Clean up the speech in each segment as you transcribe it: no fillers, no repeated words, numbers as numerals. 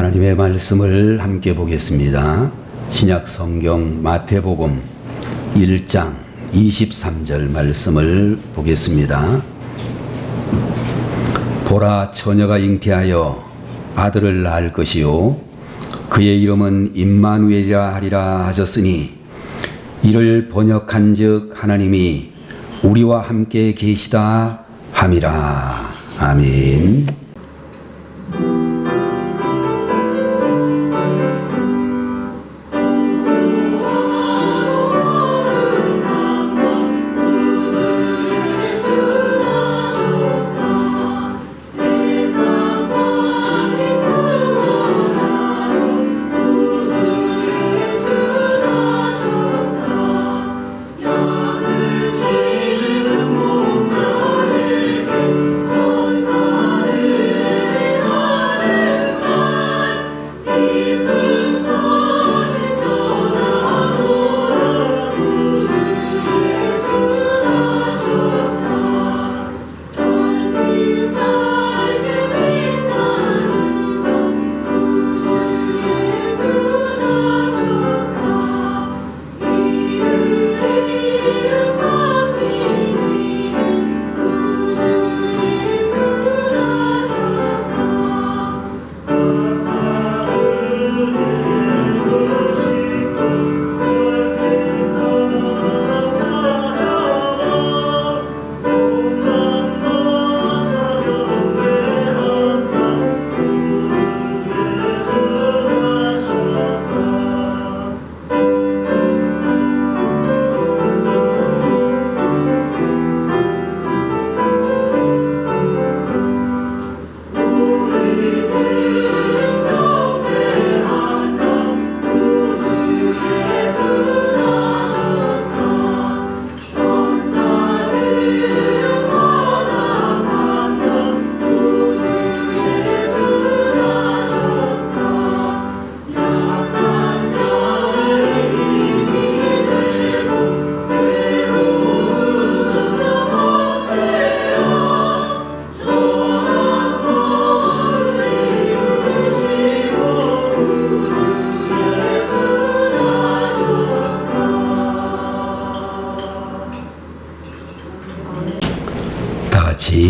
하나님의 말씀을 함께 보겠습니다. 신약 성경 마태복음 1장 23절 말씀을 보겠습니다. 보라, 처녀가 잉태하여 아들을 낳을 것이요 그의 이름은 임마누엘이라 하리라 하셨으니 이를 번역한즉 하나님이 우리와 함께 계시다 함이라. 아멘.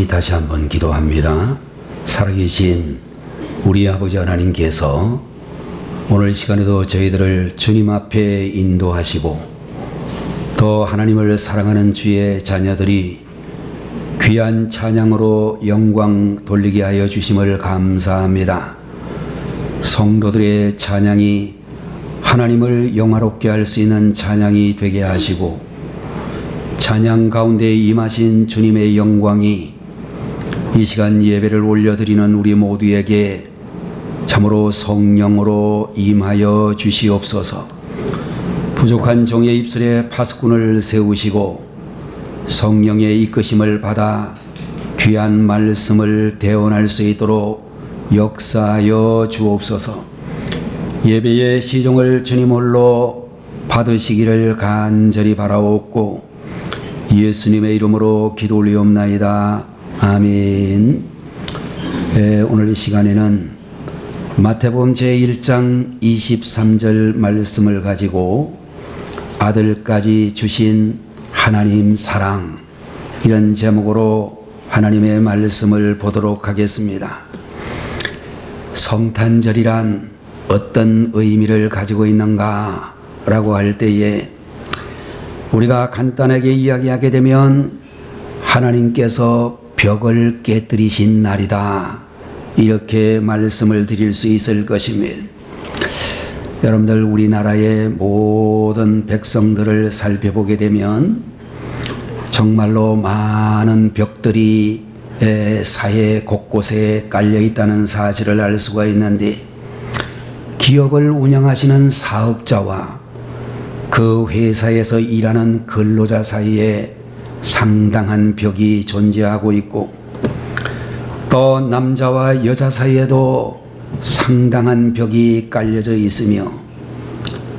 다시 한번 기도합니다. 살아계신 우리 아버지 하나님께서 오늘 시간에도 저희들을 주님 앞에 인도하시고 또 하나님을 사랑하는 주의 자녀들이 귀한 찬양으로 영광 돌리게 하여 주심을 감사합니다. 성도들의 찬양이 하나님을 영화롭게 할 수 있는 찬양이 되게 하시고 찬양 가운데 임하신 주님의 영광이 이 시간 예배를 올려드리는 우리 모두에게 참으로 성령으로 임하여 주시옵소서. 부족한 종의 입술에 파수꾼을 세우시고 성령의 이끄심을 받아 귀한 말씀을 대언할 수 있도록 역사하여 주옵소서. 예배의 시종을 주님 홀로 받으시기를 간절히 바라옵고 예수님의 이름으로 기도 올리옵나이다. 아멘. 오늘 이 시간에는 마태복음 제1장 23절 말씀을 가지고 아들까지 주신 하나님 사랑, 이런 제목으로 하나님의 말씀을 보도록 하겠습니다. 성탄절이란 어떤 의미를 가지고 있는가 라고 할 때에 우리가 간단하게 이야기하게 되면 하나님께서 벽을 깨뜨리신 날이다, 이렇게 말씀을 드릴 수 있을 것입니다. 여러분들, 우리나라의 모든 백성들을 살펴보게 되면 정말로 많은 벽들이 사회 곳곳에 깔려 있다는 사실을 알 수가 있는데, 기업을 운영하시는 사업자와 그 회사에서 일하는 근로자 사이에 상당한 벽이 존재하고 있고, 또 남자와 여자 사이에도 상당한 벽이 깔려져 있으며,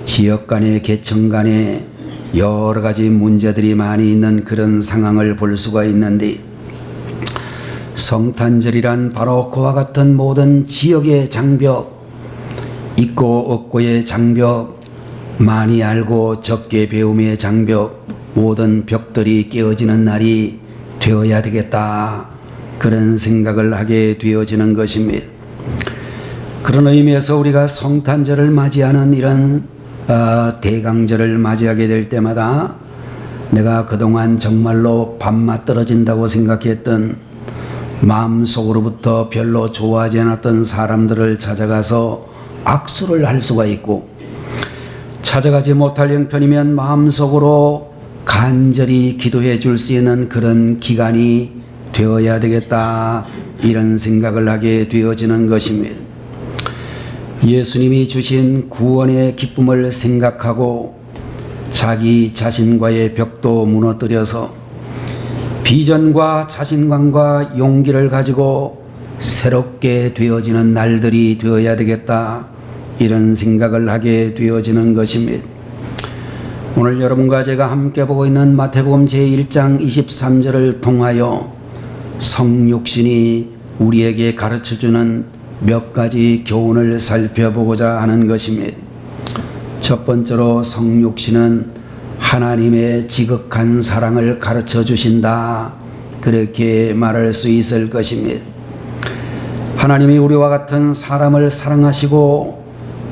지역 간의 계층 간에 여러 가지 문제들이 많이 있는 그런 상황을 볼 수가 있는데, 성탄절이란 바로 그와 같은 모든 지역의 장벽, 있고 없고의 장벽, 많이 알고 적게 배움의 장벽, 모든 벽들이 깨어지는 날이 되어야 되겠다. 그런 생각을 하게 되어지는 것입니다. 그런 의미에서 우리가 성탄절을 맞이하는 이런 대강절을 맞이하게 될 때마다 내가 그동안 정말로 밥맛 떨어진다고 생각했던 마음속으로부터 별로 좋아하지 않았던 사람들을 찾아가서 악수를 할 수가 있고, 찾아가지 못할 형편이면 마음속으로 간절히 기도해 줄 수 있는 그런 기간이 되어야 되겠다, 이런 생각을 하게 되어지는 것입니다. 예수님이 주신 구원의 기쁨을 생각하고 자기 자신과의 벽도 무너뜨려서 비전과 자신감과 용기를 가지고 새롭게 되어지는 날들이 되어야 되겠다, 이런 생각을 하게 되어지는 것입니다. 오늘 여러분과 제가 함께 보고 있는 마태복음 제1장 23절을 통하여 성육신이 우리에게 가르쳐주는 몇 가지 교훈을 살펴보고자 하는 것입니다. 첫 번째로 성육신은 하나님의 지극한 사랑을 가르쳐 주신다, 그렇게 말할 수 있을 것입니다. 하나님이 우리와 같은 사람을 사랑하시고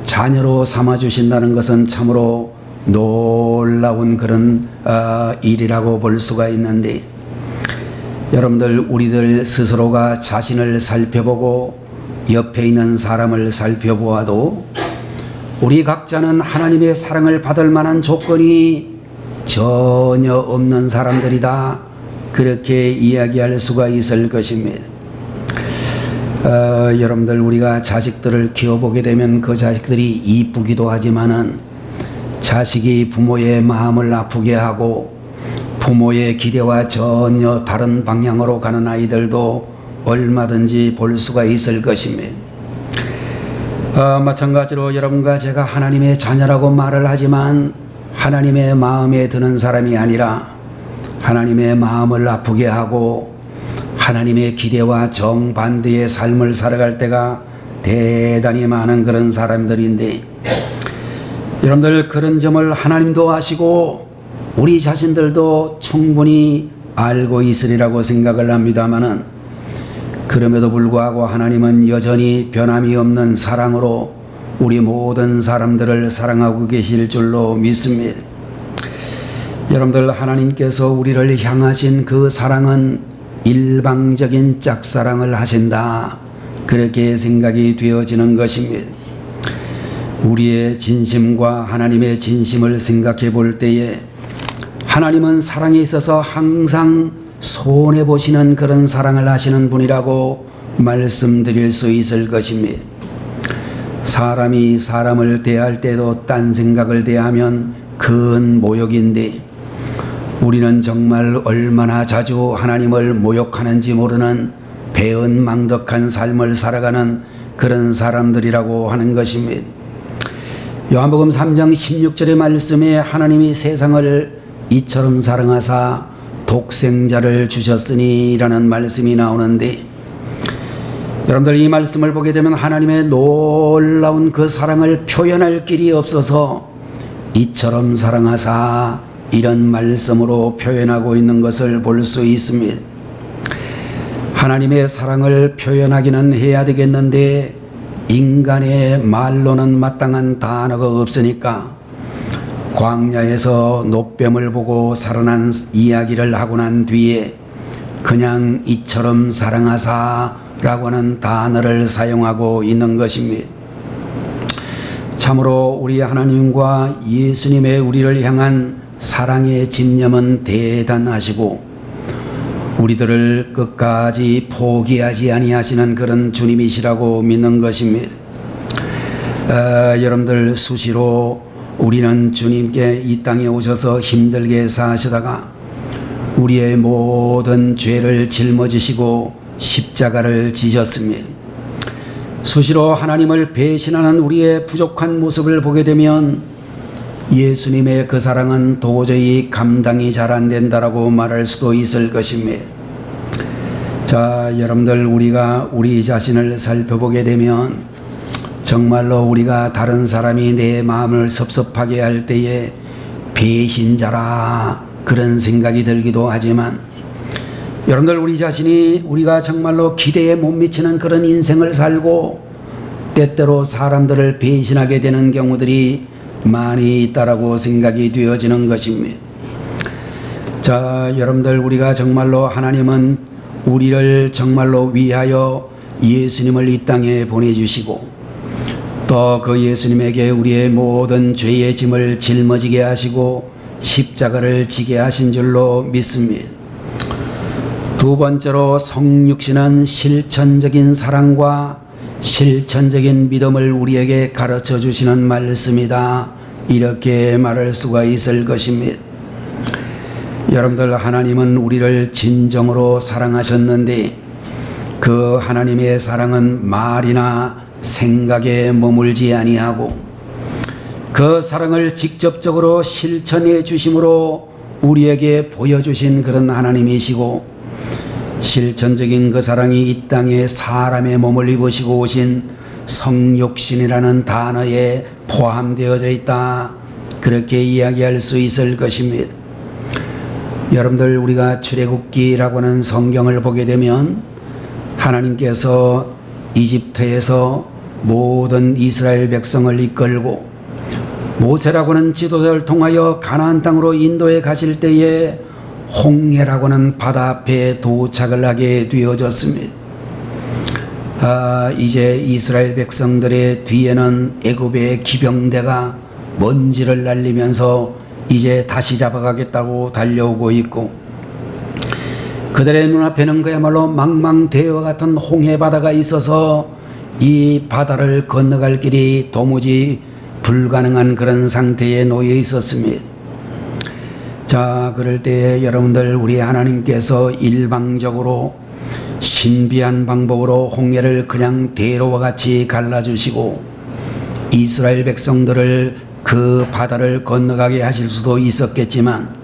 자녀로 삼아주신다는 것은 참으로 놀라운 그런 일이라고 볼 수가 있는데, 여러분들 우리들 스스로가 자신을 살펴보고 옆에 있는 사람을 살펴보아도 우리 각자는 하나님의 사랑을 받을 만한 조건이 전혀 없는 사람들이다, 그렇게 이야기할 수가 있을 것입니다. 여러분들 우리가 자식들을 키워보게 되면 그 자식들이 이쁘기도 하지만은 자식이 부모의 마음을 아프게 하고 부모의 기대와 전혀 다른 방향으로 가는 아이들도 얼마든지 볼 수가 있을 것입니다. 마찬가지로 여러분과 제가 하나님의 자녀라고 말을 하지만 하나님의 마음에 드는 사람이 아니라 하나님의 마음을 아프게 하고 하나님의 기대와 정반대의 삶을 살아갈 때가 대단히 많은 그런 사람들인데, 여러분들 그런 점을 하나님도 아시고 우리 자신들도 충분히 알고 있으리라고 생각을 합니다마는, 그럼에도 불구하고 하나님은 여전히 변함이 없는 사랑으로 우리 모든 사람들을 사랑하고 계실 줄로 믿습니다. 여러분들 하나님께서 우리를 향하신 그 사랑은 일방적인 짝사랑을 하신다, 그렇게 생각이 되어지는 것입니다. 우리의 진심과 하나님의 진심을 생각해 볼 때에 하나님은 사랑에 있어서 항상 손해보시는 그런 사랑을 하시는 분이라고 말씀드릴 수 있을 것입니다. 사람이 사람을 대할 때도 딴 생각을 대하면 큰 모욕인데, 우리는 정말 얼마나 자주 하나님을 모욕하는지 모르는 배은망덕한 삶을 살아가는 그런 사람들이라고 하는 것입니다. 요한복음 3장 16절의 말씀에 하나님이 세상을 이처럼 사랑하사 독생자를 주셨으니 라는 말씀이 나오는데, 여러분들 이 말씀을 보게 되면 하나님의 놀라운 그 사랑을 표현할 길이 없어서 이처럼 사랑하사 이런 말씀으로 표현하고 있는 것을 볼 수 있습니다. 하나님의 사랑을 표현하기는 해야 되겠는데 인간의 말로는 마땅한 단어가 없으니까 광야에서 노뱀을 보고 살아난 이야기를 하고 난 뒤에 그냥 이처럼 사랑하사 라고 하는 단어를 사용하고 있는 것입니다. 참으로 우리 하나님과 예수님의 우리를 향한 사랑의 집념은 대단하시고 우리들을 끝까지 포기하지 아니하시는 그런 주님이시라고 믿는 것입니다. 여러분들 수시로 우리는 주님께 이 땅에 오셔서 힘들게 사시다가 우리의 모든 죄를 짊어지시고 십자가를 지셨습니다. 수시로 하나님을 배신하는 우리의 부족한 모습을 보게 되면 예수님의 그 사랑은 도저히 감당이 잘 안 된다라고 말할 수도 있을 것입니다. 자, 여러분들 우리가 우리 자신을 살펴보게 되면 정말로 우리가 다른 사람이 내 마음을 섭섭하게 할 때에 배신자라 그런 생각이 들기도 하지만, 여러분들, 우리 자신이 우리가 정말로 기대에 못 미치는 그런 인생을 살고 때때로 사람들을 배신하게 되는 경우들이 많이 있다라고 생각이 되어지는 것입니다. 자, 여러분들, 우리가 정말로 하나님은 우리를 정말로 위하여 예수님을 이 땅에 보내주시고 또 그 예수님에게 우리의 모든 죄의 짐을 짊어지게 하시고 십자가를 지게 하신 줄로 믿습니다. 두 번째로, 성육신은 실천적인 사랑과 실천적인 믿음을 우리에게 가르쳐 주시는 말씀이다, 이렇게 말할 수가 있을 것입니다. 여러분들, 하나님은 우리를 진정으로 사랑하셨는데 그 하나님의 사랑은 말이나 생각에 머물지 아니하고 그 사랑을 직접적으로 실천해 주심으로 우리에게 보여주신 그런 하나님이시고, 실천적인 그 사랑이 이 땅에 사람의 몸을 입으시고 오신 성육신이라는 단어에 포함되어져 있다, 그렇게 이야기할 수 있을 것입니다. 여러분들, 우리가 출애굽기라고 하는 성경을 보게 되면 하나님께서 이집트에서 모든 이스라엘 백성을 이끌고 모세라고 하는 지도자를 통하여 가나안 땅으로 인도해 가실 때에 홍해라고 하는 바다 앞에 도착을 하게 되어졌습니다. 이제 이스라엘 백성들의 뒤에는 애굽의 기병대가 먼지를 날리면서 이제 다시 잡아가겠다고 달려오고 있고, 그들의 눈앞에는 그야말로 망망대해와 같은 홍해 바다가 있어서 이 바다를 건너갈 길이 도무지 불가능한 그런 상태에 놓여 있었습니다. 자, 그럴 때 여러분들, 우리 하나님께서 일방적으로 신비한 방법으로 홍해를 그냥 대로와 같이 갈라주시고 이스라엘 백성들을 그 바다를 건너가게 하실 수도 있었겠지만,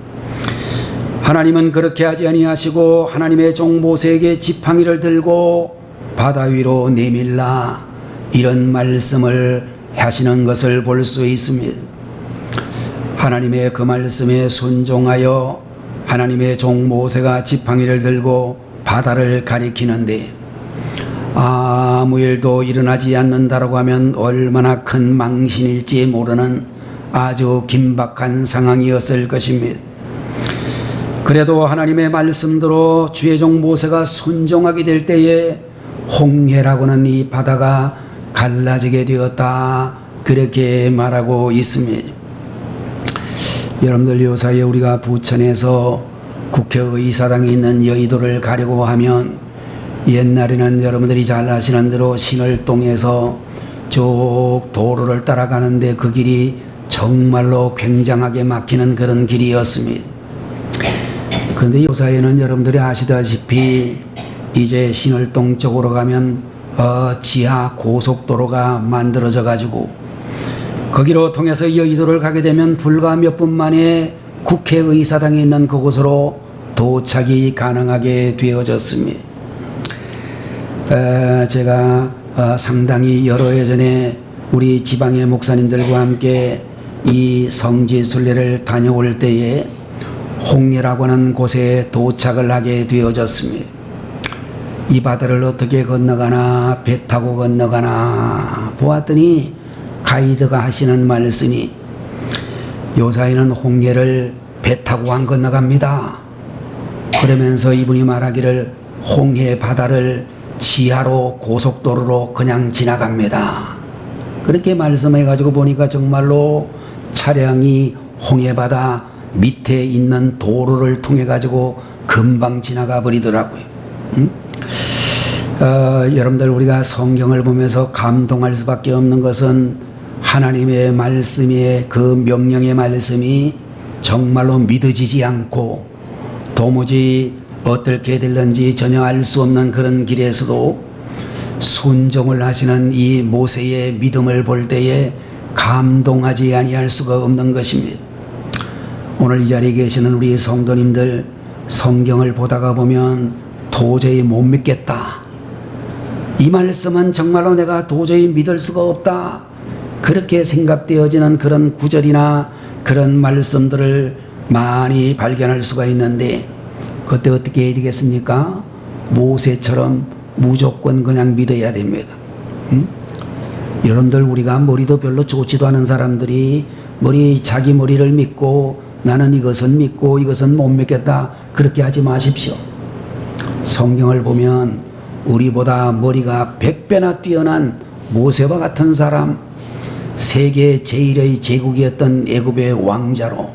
하나님은 그렇게 하지 아니하시고 하나님의 종 모세에게 지팡이를 들고 바다 위로 내밀라, 이런 말씀을 하시는 것을 볼 수 있습니다. 하나님의 그 말씀에 순종하여 하나님의 종 모세가 지팡이를 들고 바다를 가리키는데 아무 일도 일어나지 않는다라고 하면 얼마나 큰 망신일지 모르는 아주 긴박한 상황이었을 것입니다. 그래도 하나님의 말씀대로 주의 종 모세가 순종하게 될 때에 홍해라고는 이 바다가 갈라지게 되었다, 그렇게 말하고 있습니다. 여러분들, 요사이에 우리가 부천에서 국회의사당에 있는 여의도를 가려고 하면 옛날에는 여러분들이 잘 아시는 대로 신월동에서 쭉 도로를 따라가는데 그 길이 정말로 굉장하게 막히는 그런 길이었습니다. 그런데 요사이에는 여러분들이 아시다시피 이제 신월동 쪽으로 가면 지하 고속도로가 만들어져 가지고 거기로 통해서 여의도를 가게 되면 불과 몇 분 만에 국회의사당에 있는 그곳으로 도착이 가능하게 되어졌습니다. 제가 상당히 여러 해 전에 우리 지방의 목사님들과 함께 이 성지순례를 다녀올 때에 홍해라고 하는 곳에 도착을 하게 되어졌습니다. 이 바다를 어떻게 건너가나, 배 타고 건너가나 보았더니 가이드가 하시는 말씀이, 요사이는 홍해를 배 타고 안 건너갑니다. 그러면서 이분이 말하기를 홍해 바다를 지하로 고속도로로 그냥 지나갑니다. 그렇게 말씀해 가지고 보니까 정말로 차량이 홍해 바다 밑에 있는 도로를 통해 가지고 금방 지나가 버리더라고요. 여러분들, 우리가 성경을 보면서 감동할 수밖에 없는 것은 하나님의 말씀의 그 명령의 말씀이 정말로 믿어지지 않고 도무지 어떻게 될는지 전혀 알 수 없는 그런 길에서도 순종을 하시는 이 모세의 믿음을 볼 때에 감동하지 아니할 수가 없는 것입니다. 오늘 이 자리에 계시는 우리 성도님들, 성경을 보다가 보면 도저히 못 믿겠다, 이 말씀은 정말로 내가 도저히 믿을 수가 없다, 그렇게 생각되어지는 그런 구절이나 그런 말씀들을 많이 발견할 수가 있는데, 그때 어떻게 해야 되겠습니까? 모세처럼 무조건 그냥 믿어야 됩니다. 여러분들, 우리가 머리도 별로 좋지도 않은 사람들이 자기 머리를 믿고 나는 이것은 믿고 이것은 못 믿겠다, 그렇게 하지 마십시오. 성경을 보면 우리보다 머리가 100배나 뛰어난 모세와 같은 사람, 세계 제1의 제국이었던 애굽의 왕자로,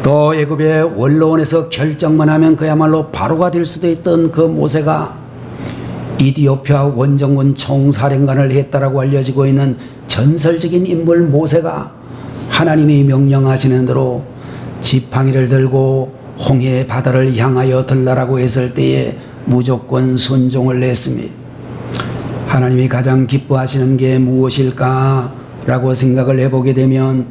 또 애굽의 원로원에서 결정만 하면 그야말로 바로가 될 수도 있던 그 모세가 이디오피아 원정군 총사령관을 했다라고 알려지고 있는 전설적인 인물 모세가 하나님이 명령하시는 대로 지팡이를 들고 홍해 바다를 향하여 들라라고 했을 때에 무조건 순종을 했습니다. 하나님이 가장 기뻐하시는 게 무엇일까 라고 생각을 해보게 되면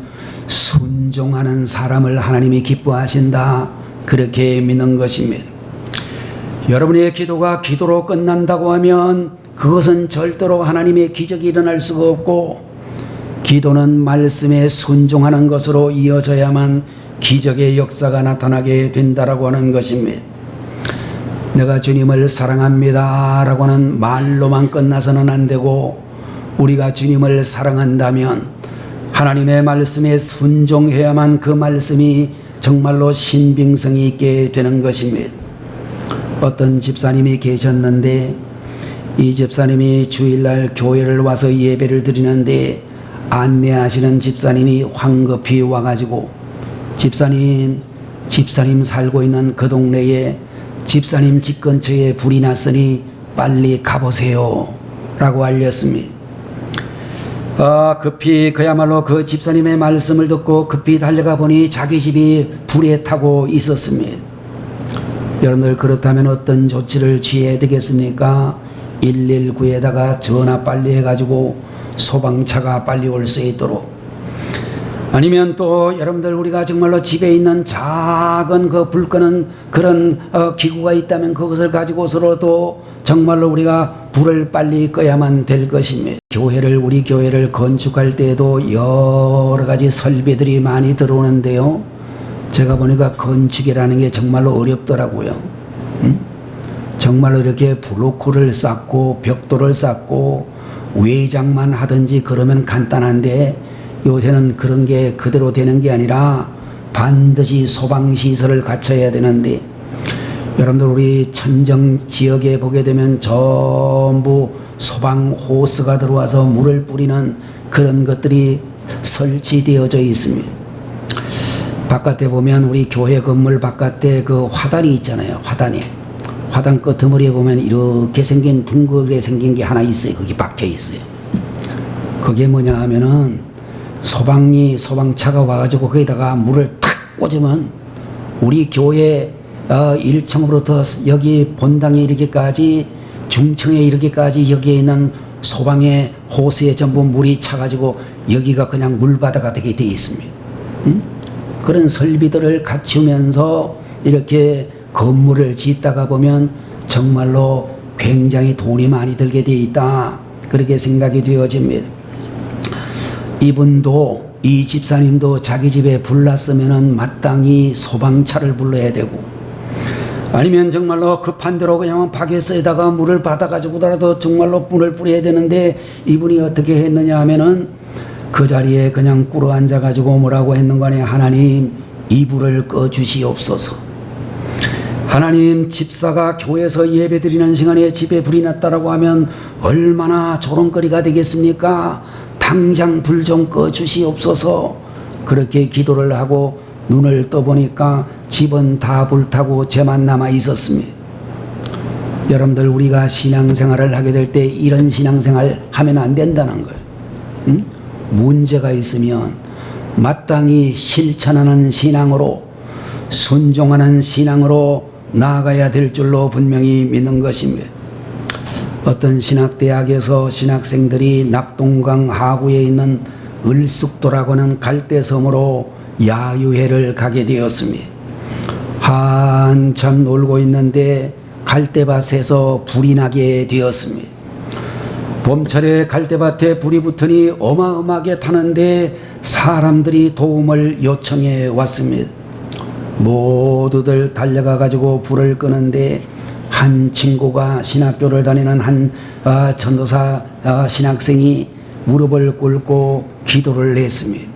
순종하는 사람을 하나님이 기뻐하신다, 그렇게 믿는 것입니다. 여러분의 기도가 기도로 끝난다고 하면 그것은 절대로 하나님의 기적이 일어날 수가 없고, 기도는 말씀에 순종하는 것으로 이어져야만 기적의 역사가 나타나게 된다라고 하는 것입니다. 내가 주님을 사랑합니다 라고 하는 말로만 끝나서는 안 되고, 우리가 주님을 사랑한다면 하나님의 말씀에 순종해야만 그 말씀이 정말로 신빙성이 있게 되는 것입니다. 어떤 집사님이 계셨는데, 이 집사님이 주일날 교회를 와서 예배를 드리는데 안내하시는 집사님이 황급히 와가지고 집사님 살고 있는 그 동네에 집사님 집 근처에 불이 났으니 빨리 가보세요 라고 알렸습니다. 급히 그야말로 그 집사님의 말씀을 듣고 급히 달려가 보니 자기 집이 불에 타고 있었습니다. 여러분들, 그렇다면 어떤 조치를 취해야 되겠습니까? 119에다가 전화 빨리 해가지고 소방차가 빨리 올 수 있도록, 아니면 또 여러분들, 우리가 정말로 집에 있는 작은 그 불 끄는 그런 기구가 있다면 그것을 가지고서라도 정말로 우리가 불을 빨리 꺼야만 될 것입니다. 우리 교회를 건축할 때에도 여러 가지 설비들이 많이 들어오는데요, 제가 보니까 건축이라는 게 정말로 어렵더라고요. 정말로 이렇게 블로크를 쌓고 벽돌을 쌓고 외장만 하든지 그러면 간단한데, 요새는 그런 게 그대로 되는 게 아니라 반드시 소방시설을 갖춰야 되는데, 여러분들, 우리 천정 지역에 보게 되면 전부 소방 호스가 들어와서 물을 뿌리는 그런 것들이 설치되어져 있습니다. 바깥에 보면 우리 교회 건물 바깥에 그 화단이 있잖아요. 화단 끄트머리에 보면 이렇게 생긴 둥글게 생긴 게 하나 있어요. 거기 박혀 있어요. 그게 뭐냐 하면은 소방차가 와가지고 거기다가 물을 탁 꽂으면 우리 교회 1층으로부터 여기 본당에 이르기까지, 중층에 이르기까지 여기에 있는 소방의 호스에 전부 물이 차가지고 여기가 그냥 물바다가 되게 되어 있습니다. 그런 설비들을 갖추면서 이렇게 건물을 짓다가 보면 정말로 굉장히 돈이 많이 들게 되어 있다, 그렇게 생각이 되어집니다. 이 집사님도 자기 집에 불 났으면은 마땅히 소방차를 불러야 되고, 아니면 정말로 급한 대로 그냥 바게스에다가 물을 받아가지고라도 정말로 불을 뿌려야 되는데, 이분이 어떻게 했느냐 하면은 그 자리에 그냥 꿇어 앉아가지고 뭐라고 했는 거네. 하나님, 이 불을 꺼주시옵소서. 하나님, 집사가 교회에서 예배 드리는 시간에 집에 불이 났다라고 하면 얼마나 조롱거리가 되겠습니까? 당장 불 좀 꺼주시옵소서. 그렇게 기도를 하고 눈을 떠보니까 집은 다 불타고 쟤만 남아 있었습니다. 여러분들, 우리가 신앙생활을 하게 될 때 이런 신앙생활 하면 안 된다는 거예요. 문제가 있으면 마땅히 실천하는 신앙으로, 순종하는 신앙으로 나아가야 될 줄로 분명히 믿는 것입니다. 어떤 신학대학에서 신학생들이 낙동강 하구에 있는 을숙도라고 하는 갈대섬으로 야유회를 가게 되었습니다. 한참 놀고 있는데 갈대밭에서 불이 나게 되었습니다. 봄철에 갈대밭에 불이 붙으니 어마어마하게 타는데 사람들이 도움을 요청해 왔습니다. 모두들 달려가 가지고 불을 끄는데 한 친구가 신학교를 다니는 한 전도사 신학생이 무릎을 꿇고 기도를 했습니다.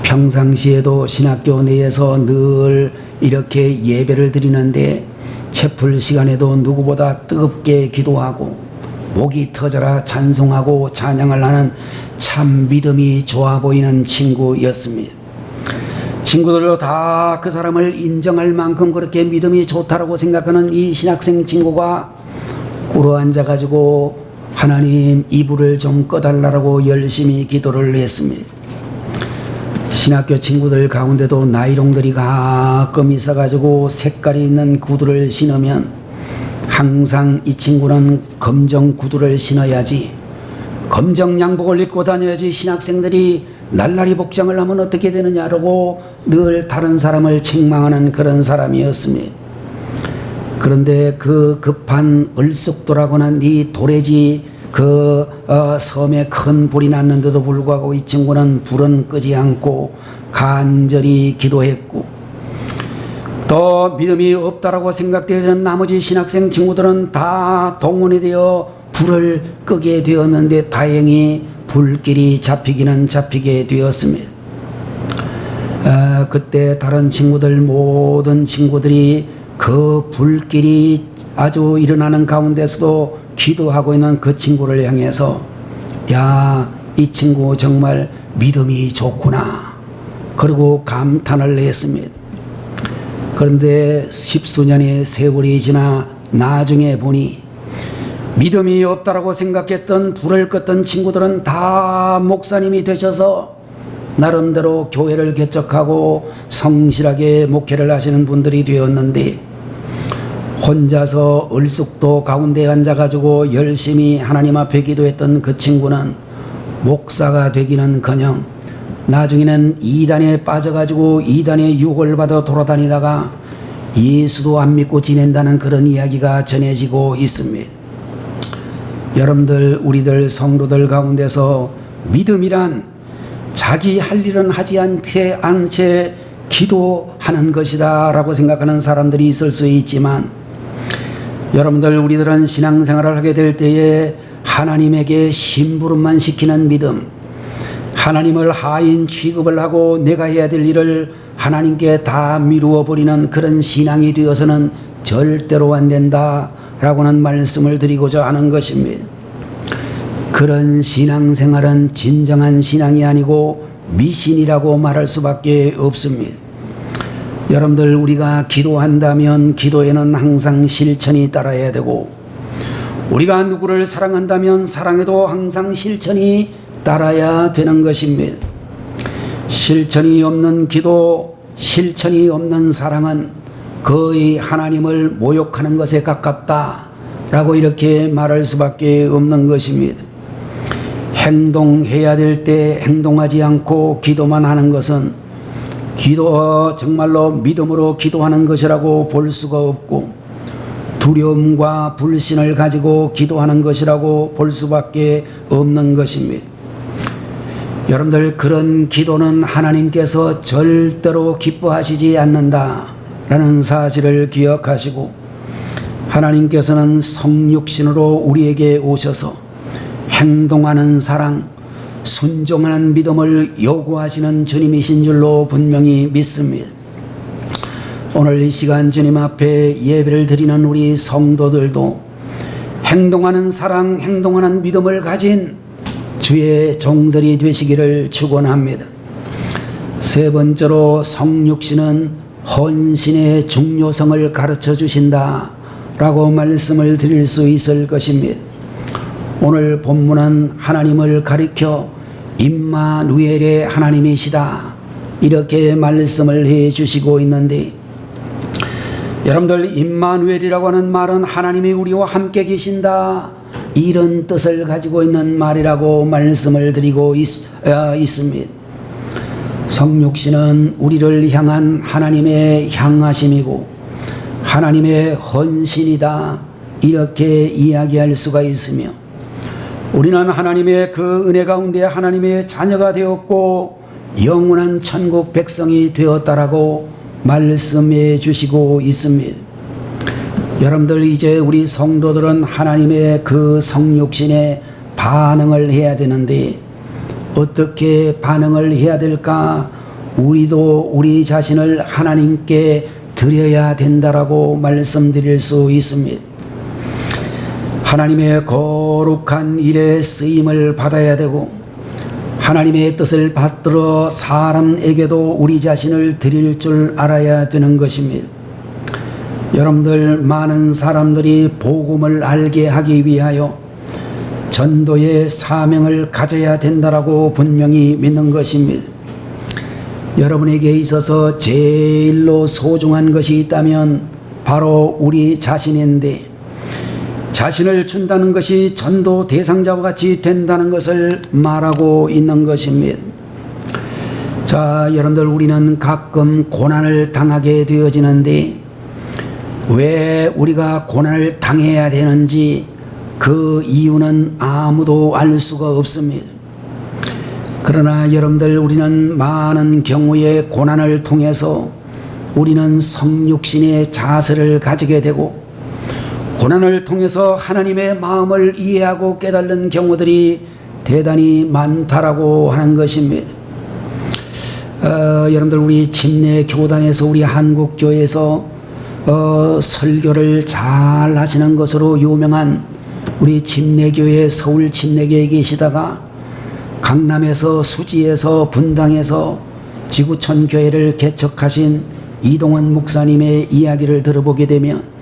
평상시에도 신학교 내에서 늘 이렇게 예배를 드리는데 채플 시간에도 누구보다 뜨겁게 기도하고 목이 터져라 찬송하고 찬양을 하는 참 믿음이 좋아 보이는 친구였습니다. 친구들도 다 그 사람을 인정할 만큼 그렇게 믿음이 좋다라고 생각하는 이 신학생 친구가 꿇어 앉아가지고 하나님 이불을 좀 꺼달라고 열심히 기도를 했습니다. 신학교 친구들 가운데도 나이롱들이 가끔 있어가지고 색깔이 있는 구두를 신으면 항상 이 친구는 검정 구두를 신어야지, 검정 양복을 입고 다녀야지 신학생들이 날라리 복장을 하면 어떻게 되느냐라고 늘 다른 사람을 책망하는 그런 사람이었습니다. 그런데 그 급한 을숙도라고는 이 도래지 섬에 큰 불이 났는데도 불구하고 이 친구는 불은 끄지 않고 간절히 기도했고, 또 믿음이 없다라고 생각되는 나머지 신학생 친구들은 다 동원이 되어 불을 끄게 되었는데 다행히 불길이 잡히기는 잡히게 되었습니다. 그때 다른 친구들 모든 친구들이 그 불길이 아주 일어나는 가운데서도 기도하고 있는 그 친구를 향해서 야, 이 친구 정말 믿음이 좋구나 그리고 감탄을 했습니다. 그런데 십수년의 세월이 지나 나중에 보니 믿음이 없다라고 생각했던 불을 껐던 친구들은 다 목사님이 되셔서 나름대로 교회를 개척하고 성실하게 목회를 하시는 분들이 되었는데, 혼자서 을숙도 가운데 앉아가지고 열심히 하나님 앞에 기도했던 그 친구는 목사가 되기는커녕 나중에는 이단에 빠져가지고 이단의 유혹을 받아 돌아다니다가 예수도 안 믿고 지낸다는 그런 이야기가 전해지고 있습니다. 여러분들, 우리들 성도들 가운데서 믿음이란 자기 할 일은 하지 않게 기도하는 것이다 라고 생각하는 사람들이 있을 수 있지만, 여러분들, 우리들은 신앙생활을 하게 될 때에 하나님에게 심부름만 시키는 믿음, 하나님을 하인 취급을 하고 내가 해야 될 일을 하나님께 다 미루어 버리는 그런 신앙이 되어서는 절대로 안 된다 라고는 말씀을 드리고자 하는 것입니다. 그런 신앙생활은 진정한 신앙이 아니고 미신이라고 말할 수밖에 없습니다. 여러분들, 우리가 기도한다면 기도에는 항상 실천이 따라야 되고, 우리가 누구를 사랑한다면 사랑에도 항상 실천이 따라야 되는 것입니다. 실천이 없는 기도, 실천이 없는 사랑은 거의 하나님을 모욕하는 것에 가깝다라고 이렇게 말할 수밖에 없는 것입니다. 행동해야 될 때 행동하지 않고 기도만 하는 것은 정말로 믿음으로 기도하는 것이라고 볼 수가 없고, 두려움과 불신을 가지고 기도하는 것이라고 볼 수밖에 없는 것입니다. 여러분들, 그런 기도는 하나님께서 절대로 기뻐하시지 않는다라는 사실을 기억하시고, 하나님께서는 성육신으로 우리에게 오셔서 행동하는 사랑, 순종하는 믿음을 요구하시는 주님이신 줄로 분명히 믿습니다. 오늘 이 시간 주님 앞에 예배를 드리는 우리 성도들도 행동하는 사랑, 행동하는 믿음을 가진 주의 종들이 되시기를 축원합니다. 세 번째로, 성육신은 헌신의 중요성을 가르쳐 주신다 라고 말씀을 드릴 수 있을 것입니다. 오늘 본문은 하나님을 가리켜 임마누엘의 하나님이시다 이렇게 말씀을 해 주시고 있는데, 여러분들, 임마누엘이라고 하는 말은 하나님이 우리와 함께 계신다 이런 뜻을 가지고 있는 말이라고 말씀을 드리고 있습니다. 성육신은 우리를 향한 하나님의 향하심이고 하나님의 헌신이다 이렇게 이야기할 수가 있으며, 우리는 하나님의 그 은혜 가운데 하나님의 자녀가 되었고 영원한 천국 백성이 되었다라고 말씀해 주시고 있습니다. 여러분들, 이제 우리 성도들은 하나님의 그 성육신에 반응을 해야 되는데 어떻게 반응을 해야 될까? 우리도 우리 자신을 하나님께 드려야 된다라고 말씀드릴 수 있습니다. 하나님의 거룩한 일에 쓰임을 받아야 되고 하나님의 뜻을 받들어 사람에게도 우리 자신을 드릴 줄 알아야 되는 것입니다. 여러분들, 많은 사람들이 복음을 알게 하기 위하여 전도의 사명을 가져야 된다라고 분명히 믿는 것입니다. 여러분에게 있어서 제일로 소중한 것이 있다면 바로 우리 자신인데, 자신을 준다는 것이 전도 대상자와 같이 된다는 것을 말하고 있는 것입니다. 자, 여러분들, 우리는 가끔 고난을 당하게 되어지는데 왜 우리가 고난을 당해야 되는지 그 이유는 아무도 알 수가 없습니다. 그러나 여러분들, 우리는 많은 경우에 고난을 통해서 우리는 성육신의 자세를 가지게 되고 고난을 통해서 하나님의 마음을 이해하고 깨닫는 경우들이 대단히 많다라고 하는 것입니다. 여러분들, 우리 침례 교단에서, 우리 한국교회에서 설교를 잘 하시는 것으로 유명한 우리 침례교회, 서울 침례교회에 계시다가 강남에서, 수지에서, 분당에서 지구촌 교회를 개척하신 이동원 목사님의 이야기를 들어보게 되면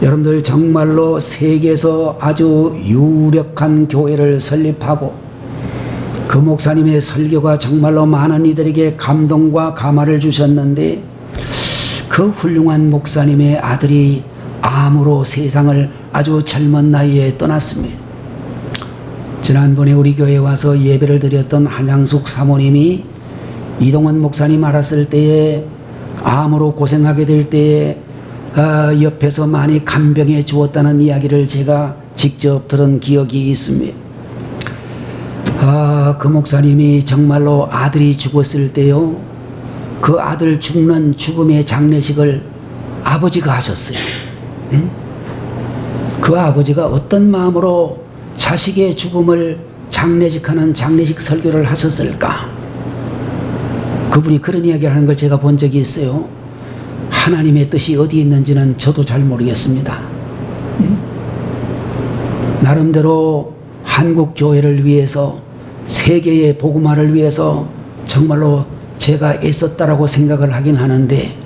여러분들, 정말로 세계에서 아주 유력한 교회를 설립하고 그 목사님의 설교가 정말로 많은 이들에게 감동과 감화를 주셨는데 그 훌륭한 목사님의 아들이 암으로 세상을 아주 젊은 나이에 떠났습니다. 지난번에 우리 교회에 와서 예배를 드렸던 한양숙 사모님이 이동원 목사님 알았을 때에, 암으로 고생하게 될 때에 옆에서 많이 간병해 주었다는 이야기를 제가 직접 들은 기억이 있습니다. 그 목사님이 정말로 아들이 죽었을 때요, 그 아들 죽는 죽음의 장례식을 아버지가 하셨어요. 응? 그 아버지가 어떤 마음으로 자식의 죽음을 장례식하는 장례식 설교를 하셨을까? 그분이 그런 이야기를 하는 걸 제가 본 적이 있어요. 하나님의 뜻이 어디 있는지는 저도 잘 모르겠습니다. 나름대로 한국 교회를 위해서, 세계의 복음화를 위해서 정말로 제가 애썼다라고 생각을 하긴 하는데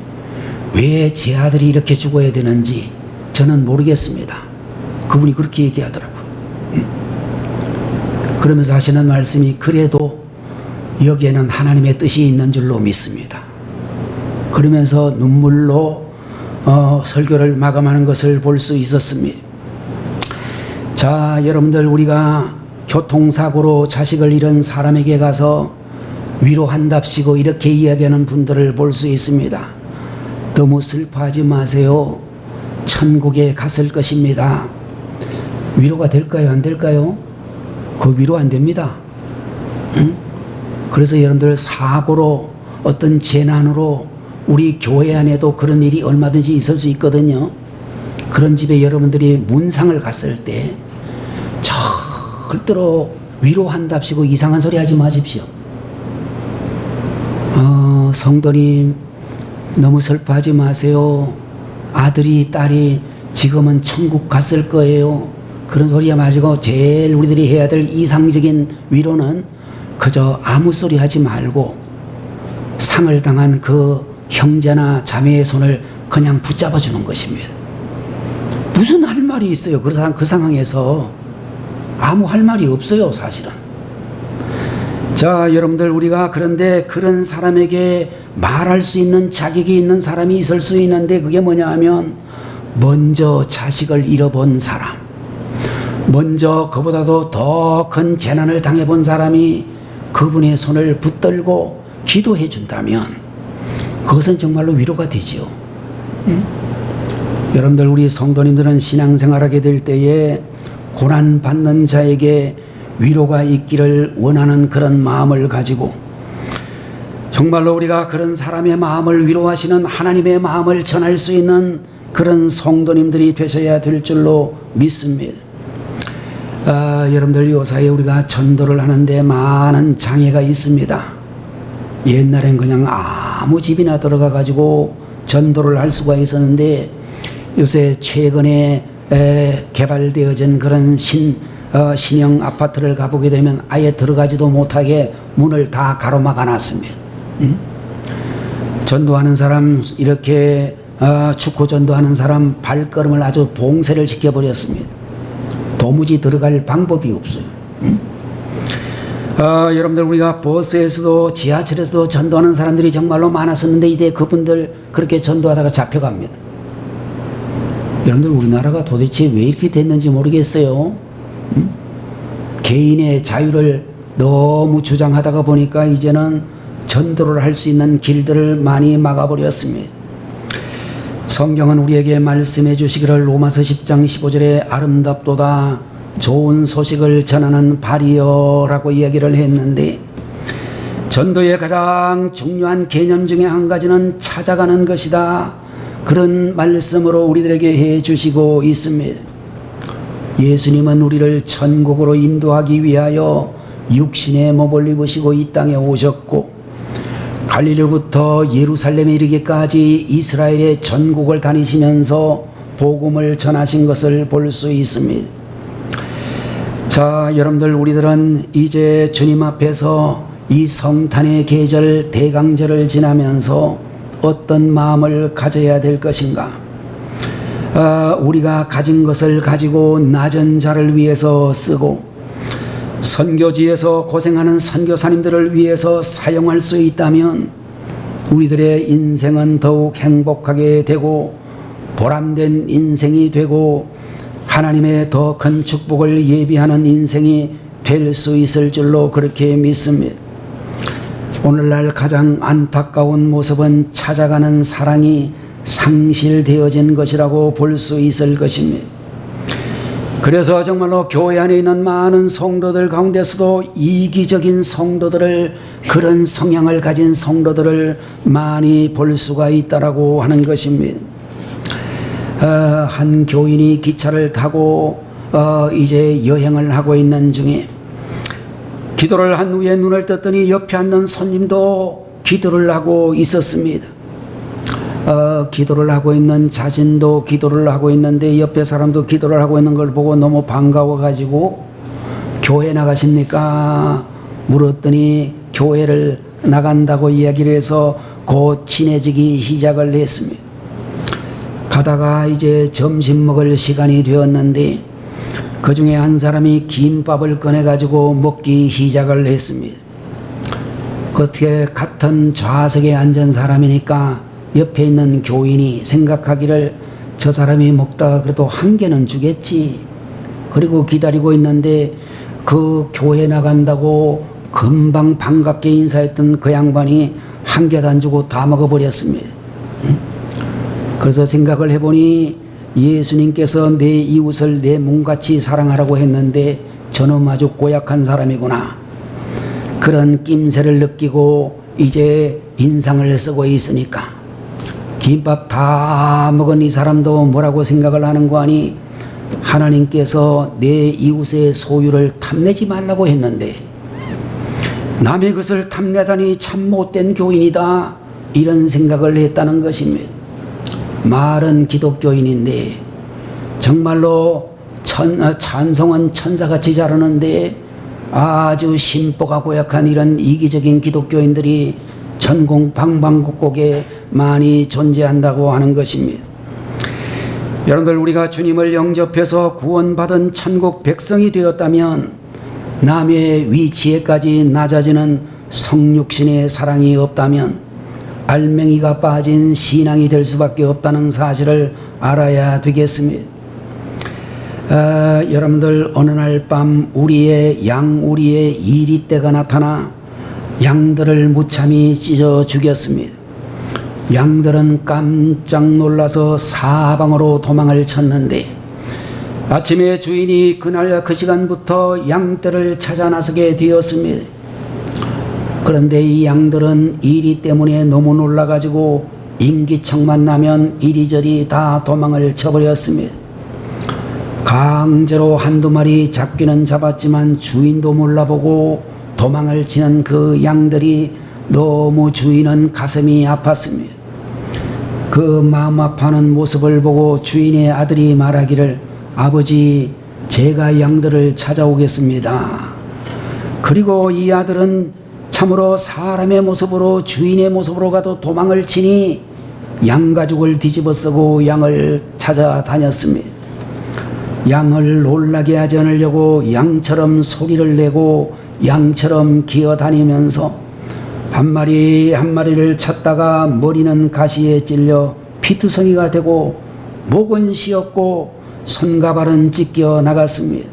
왜 제 아들이 이렇게 죽어야 되는지 저는 모르겠습니다. 그분이 그렇게 얘기하더라고요. 그러면서 하시는 말씀이, 그래도 여기에는 하나님의 뜻이 있는 줄로 믿습니다. 그러면서 눈물로 설교를 마감하는 것을 볼 수 있었습니다. 자, 여러분들, 우리가 교통사고로 자식을 잃은 사람에게 가서 위로한답시고 이렇게 이야기하는 분들을 볼 수 있습니다. 너무 슬퍼하지 마세요. 천국에 갔을 것입니다. 위로가 될까요? 안 될까요? 그 위로 안 됩니다. 응? 그래서 여러분들, 사고로, 어떤 재난으로 우리 교회 안에도 그런 일이 얼마든지 있을 수 있거든요. 그런 집에 여러분들이 문상을 갔을 때 절대로 위로한답시고 이상한 소리 하지 마십시오. 성도님, 너무 슬퍼하지 마세요. 아들이, 딸이 지금은 천국 갔을 거예요. 그런 소리 마시고, 제일 우리들이 해야 될 이상적인 위로는 그저 아무 소리 하지 말고 상을 당한 그 형제나 자매의 손을 그냥 붙잡아 주는 것입니다. 무슨 할 말이 있어요? 그 상황에서 아무 할 말이 없어요, 사실은. 자, 여러분들, 우리가 그런데 그런 사람에게 말할 수 있는 자격이 있는 사람이 있을 수 있는데 그게 뭐냐 하면, 먼저 자식을 잃어본 사람, 먼저 그보다도 더 큰 재난을 당해본 사람이 그분의 손을 붙들고 기도해 준다면 그것은 정말로 위로가 되지요. 여러분들, 우리 성도님들은 신앙생활하게 될 때에 고난받는 자에게 위로가 있기를 원하는 그런 마음을 가지고 정말로 우리가 그런 사람의 마음을 위로하시는 하나님의 마음을 전할 수 있는 그런 성도님들이 되셔야 될 줄로 믿습니다. 여러분들 요사이에 우리가 전도를 하는데 많은 장애가 있습니다. 옛날엔 그냥 아무 집이나 들어가 가지고 전도를 할 수가 있었는데 요새 최근에 개발되어진 그런 신형 아파트를 가보게 되면 아예 들어가지도 못하게 문을 다 가로막아 놨습니다. 전도하는 사람 이렇게 축구 전도하는 사람 발걸음을 아주 봉쇄를 시켜버렸습니다. 도무지 들어갈 방법이 없어요. 여러분들 우리가 버스에서도 지하철에서도 전도하는 사람들이 정말로 많았었는데 이제 그분들 그렇게 전도하다가 잡혀갑니다. 여러분들 우리나라가 도대체 왜 이렇게 됐는지 모르겠어요. 개인의 자유를 너무 주장하다가 보니까 이제는 전도를 할 수 있는 길들을 많이 막아버렸습니다. 성경은 우리에게 말씀해 주시기를 로마서 10장 15절에 아름답도다 좋은 소식을 전하는 발이여라고 이야기를 했는데 전도의 가장 중요한 개념 중에 한 가지는 찾아가는 것이다. 그런 말씀으로 우리들에게 해 주시고 있습니다. 예수님은 우리를 천국으로 인도하기 위하여 육신의 몸을 입으시고 이 땅에 오셨고 갈릴리부터 예루살렘에 이르기까지 이스라엘의 전국을 다니시면서 복음을 전하신 것을 볼 수 있습니다. 자, 여러분들 우리들은 이제 주님 앞에서 이 성탄의 계절 대강절을 지나면서 어떤 마음을 가져야 될 것인가? 우리가 가진 것을 가지고 낮은 자를 위해서 쓰고 선교지에서 고생하는 선교사님들을 위해서 사용할 수 있다면 우리들의 인생은 더욱 행복하게 되고 보람된 인생이 되고 하나님의 더 큰 축복을 예비하는 인생이 될 수 있을 줄로 그렇게 믿습니다. 오늘날 가장 안타까운 모습은 찾아가는 사랑이 상실되어진 것이라고 볼 수 있을 것입니다. 그래서 정말로 교회 안에 있는 많은 성도들 가운데서도 이기적인 성도들을 그런 성향을 가진 성도들을 많이 볼 수가 있다라고 하는 것입니다. 한 교인이 기차를 타고 이제 여행을 하고 있는 중에 기도를 한 후에 눈을 떴더니 옆에 앉는 손님도 기도를 하고 있었습니다. 기도를 하고 있는 자신도 기도를 하고 있는데 옆에 사람도 기도를 하고 있는 걸 보고 너무 반가워가지고 교회 나가십니까? 물었더니 교회를 나간다고 이야기를 해서 곧 친해지기 시작을 했습니다. 가다가 이제 점심 먹을 시간이 되었는데 그 중에 한 사람이 김밥을 꺼내가지고 먹기 시작을 했습니다. 그렇게 같은 좌석에 앉은 사람이니까 옆에 있는 교인이 생각하기를 저 사람이 먹다가 그래도 한 개는 주겠지. 그리고 기다리고 있는데 그 교회 나간다고 금방 반갑게 인사했던 그 양반이 한 개도 안 주고 다 먹어버렸습니다. 그래서 생각을 해보니 예수님께서 내 이웃을 내 몸같이 사랑하라고 했는데 저놈 아주 고약한 사람이구나. 그런 낌새를 느끼고 이제 인상을 쓰고 있으니까 김밥 다 먹은 이 사람도 뭐라고 생각을 하는 거 아니? 하나님께서 내 이웃의 소유를 탐내지 말라고 했는데 남의 것을 탐내다니 참 못된 교인이다, 이런 생각을 했다는 것입니다. 말은 기독교인인데 정말로 찬송은 천사같이 잘하는데 아주 심보가 고약한 이런 이기적인 기독교인들이 전국 방방곡곡에 많이 존재한다고 하는 것입니다. 여러분들 우리가 주님을 영접해서 구원받은 천국 백성이 되었다면 남의 위치에까지 낮아지는 성육신의 사랑이 없다면 알맹이가 빠진 신앙이 될 수밖에 없다는 사실을 알아야 되겠습니다. 여러분들 어느 날 밤 우리의 이리떼가 나타나 양들을 무참히 찢어 죽였습니다. 양들은 깜짝 놀라서 사방으로 도망을 쳤는데 아침에 주인이 그날 그 시간부터 양떼를 찾아 나서게 되었습니다. 그런데 이 양들은 이리 때문에 너무 놀라가지고 인기척만 나면 이리저리 다 도망을 쳐버렸습니다. 강제로 한두 마리 잡기는 잡았지만 주인도 몰라보고 도망을 치는 그 양들이 너무 주인은 가슴이 아팠습니다. 그 마음 아파하는 모습을 보고 주인의 아들이 말하기를, 아버지, 제가 양들을 찾아오겠습니다. 그리고 이 아들은 참으로 사람의 모습으로 주인의 모습으로 가도 도망을 치니 양가죽을 뒤집어 쓰고 양을 찾아다녔습니다. 양을 놀라게 하지 않으려고 양처럼 소리를 내고 양처럼 기어다니면서 한 마리 한 마리를 찾다가 머리는 가시에 찔려 피투성이가 되고 목은 쉬었고 손과 발은 찢겨 나갔습니다.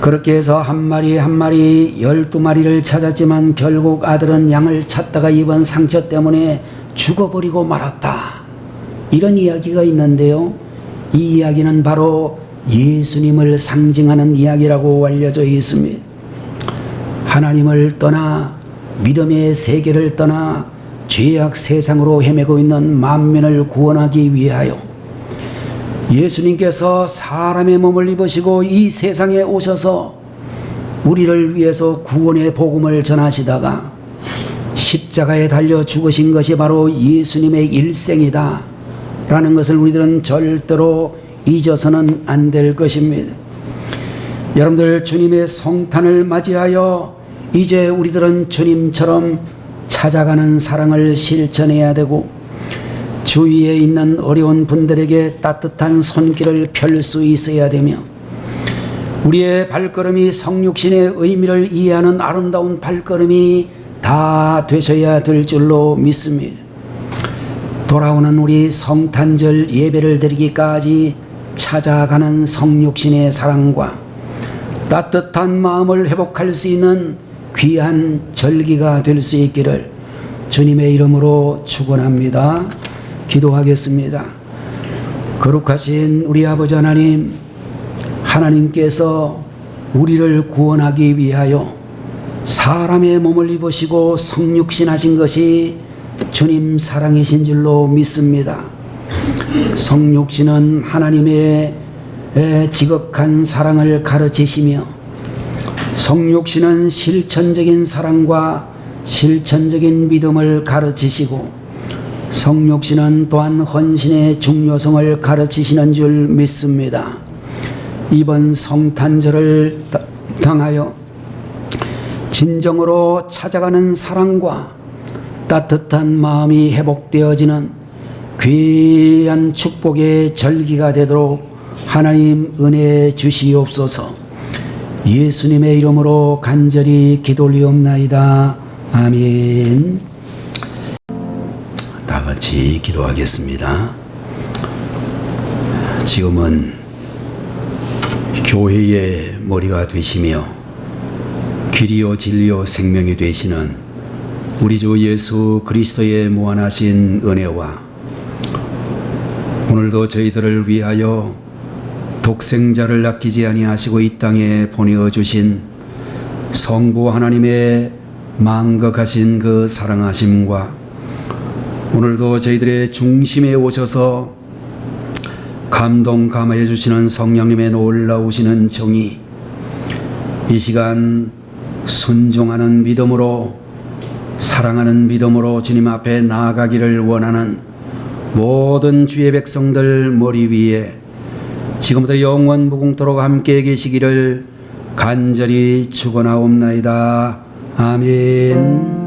그렇게 해서 한 마리 한 마리 12마리를 찾았지만 결국 아들은 양을 찾다가 입은 상처 때문에 죽어버리고 말았다. 이런 이야기가 있는데요. 이 이야기는 바로 예수님을 상징하는 이야기라고 알려져 있습니다. 하나님을 떠나 믿음의 세계를 떠나 죄악 세상으로 헤매고 있는 만민을 구원하기 위하여 예수님께서 사람의 몸을 입으시고 이 세상에 오셔서 우리를 위해서 구원의 복음을 전하시다가 십자가에 달려 죽으신 것이 바로 예수님의 일생이다 라는 것을 우리들은 절대로 잊어서는 안 될 것입니다. 여러분들, 주님의 성탄을 맞이하여 이제 우리들은 주님처럼 찾아가는 사랑을 실천해야 되고 주위에 있는 어려운 분들에게 따뜻한 손길을 펼 수 있어야 되며 우리의 발걸음이 성육신의 의미를 이해하는 아름다운 발걸음이 다 되셔야 될 줄로 믿습니다. 돌아오는 우리 성탄절 예배를 드리기까지 찾아가는 성육신의 사랑과 따뜻한 마음을 회복할 수 있는 귀한 절기가 될 수 있기를 주님의 이름으로 축원합니다. 기도하겠습니다. 거룩하신 우리 아버지 하나님, 하나님께서 우리를 구원하기 위하여 사람의 몸을 입으시고 성육신하신 것이 주님 사랑이신 줄로 믿습니다. 성육신은 하나님의 지극한 사랑을 가르치시며 성육신은 실천적인 사랑과 실천적인 믿음을 가르치시고 성육신은 또한 헌신의 중요성을 가르치시는 줄 믿습니다. 이번 성탄절을 당하여 진정으로 찾아가는 사랑과 따뜻한 마음이 회복되어지는 귀한 축복의 절기가 되도록 하나님 은혜 주시옵소서. 예수님의 이름으로 간절히 기도리옵나이다. 아멘. 다 같이 기도하겠습니다. 지금은 교회의 머리가 되시며 길이요 진리요 생명이 되시는 우리 주 예수 그리스도의 무한하신 은혜와 오늘도 저희들을 위하여 독생자를 아끼지 아니하시고 이 땅에 보내어 주신 성부 하나님의 만극하신 그 사랑하심과 오늘도 저희들의 중심에 오셔서 감동 감화해 주시는 성령님의 놀라우시는 정의, 이 시간 순종하는 믿음으로 사랑하는 믿음으로 주님 앞에 나아가기를 원하는 모든 주의 백성들 머리 위에 지금부터 영원 무궁토록 함께 계시기를 간절히 축원하옵나이다. 아멘.